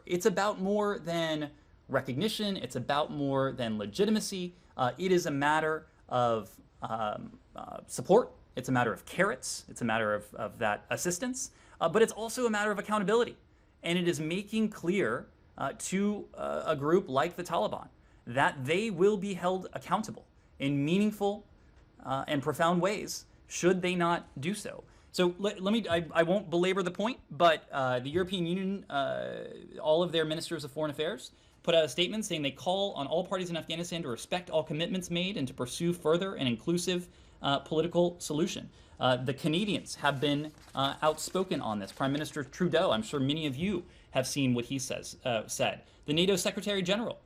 It's about more than recognition. It's about more than legitimacy. It is a matter of support. It's a matter of carrots. It's a matter of that assistance. But it's also a matter of accountability. And it is making clear to a group like the Taliban that they will be held accountable in meaningful and profound ways should they not do so. So let me, I won't belabor the point, but the European Union, all of their ministers of foreign affairs, put out a statement saying they call on all parties in Afghanistan to respect all commitments made and to pursue further an inclusive political solution. The Canadians have been outspoken on this. Prime Minister Trudeau, I'm sure many of you have seen what he said. The NATO Secretary General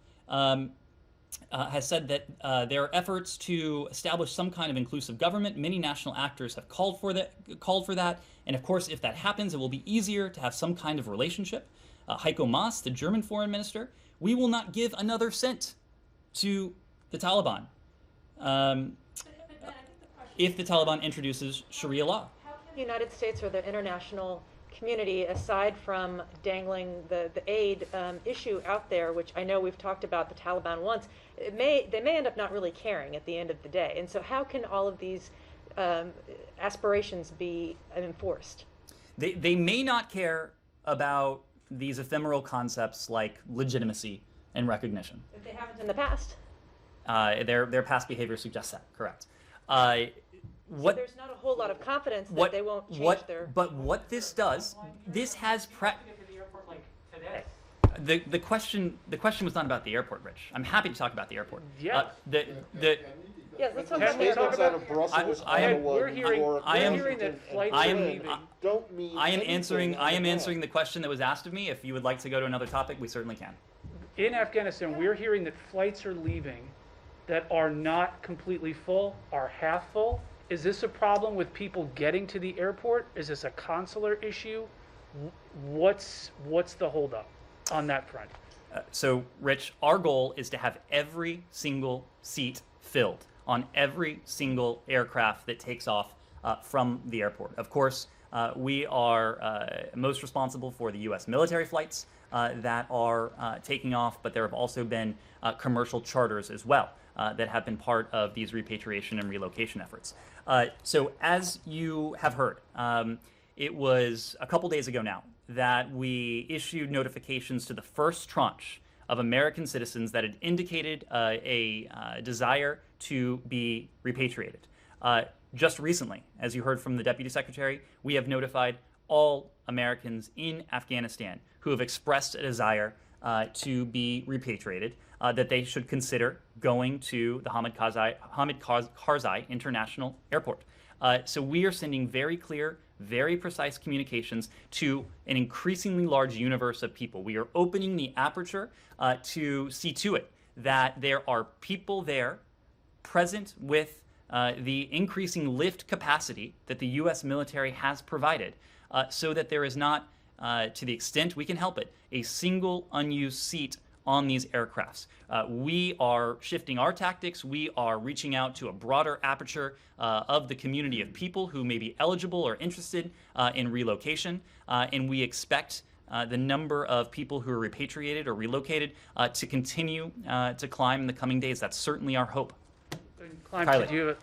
has said that there are efforts to establish some kind of inclusive government. Many national actors have called for that. And of course, if that happens, it will be easier to have some kind of relationship. Heiko Maas, the German foreign minister, we will not give another cent to the Taliban if the Taliban introduces Sharia law. How can the United States or the international community, aside from dangling the aid issue out there, which I know we've talked about the Taliban once, they may end up not really caring at the end of the day. And so how can all of these aspirations be enforced? They may not care about these ephemeral concepts like legitimacy and recognition. If they haven't in the past. Their past behavior suggests that, correct. So there's not a whole lot of confidence that they won't change their... But what this does, this has... The question was not about the airport, Rich. I'm happy to talk about the airport. Yeah. Yes, let's talk about the airport. We're hearing that flights are leaving. I am answering the question that was asked of me. If you would like to go to another topic, we certainly can. In Afghanistan, we're hearing that flights are leaving that are not completely full, are half full. Is this a problem with people getting to the airport? Is this a consular issue? What's the holdup on that front? So, Rich, our goal is to have every single seat filled on every single aircraft that takes off from the airport. Of course, we are most responsible for the U.S. military flights that are taking off, but there have also been commercial charters as well that have been part of these repatriation and relocation efforts. So as you have heard, it was a couple days ago now that we issued notifications to the first tranche of American citizens that had indicated a desire to be repatriated. Just recently, as you heard from the Deputy Secretary, we have notified all Americans in Afghanistan who have expressed a desire to be repatriated that they should consider going to the Hamid Karzai International Airport. So we are sending very clear, very precise communications to an increasingly large universe of people. We are opening the aperture to see to it that there are people there present with the increasing lift capacity that the U.S. military has provided so that there is not, to the extent we can help it, a single unused seat on these aircrafts. We are shifting our tactics. We are reaching out to a broader aperture of the community of people who may be eligible or interested in relocation. And we expect the number of people who are repatriated or relocated to continue to climb in the coming days. That's certainly our hope. Kylie. Do you have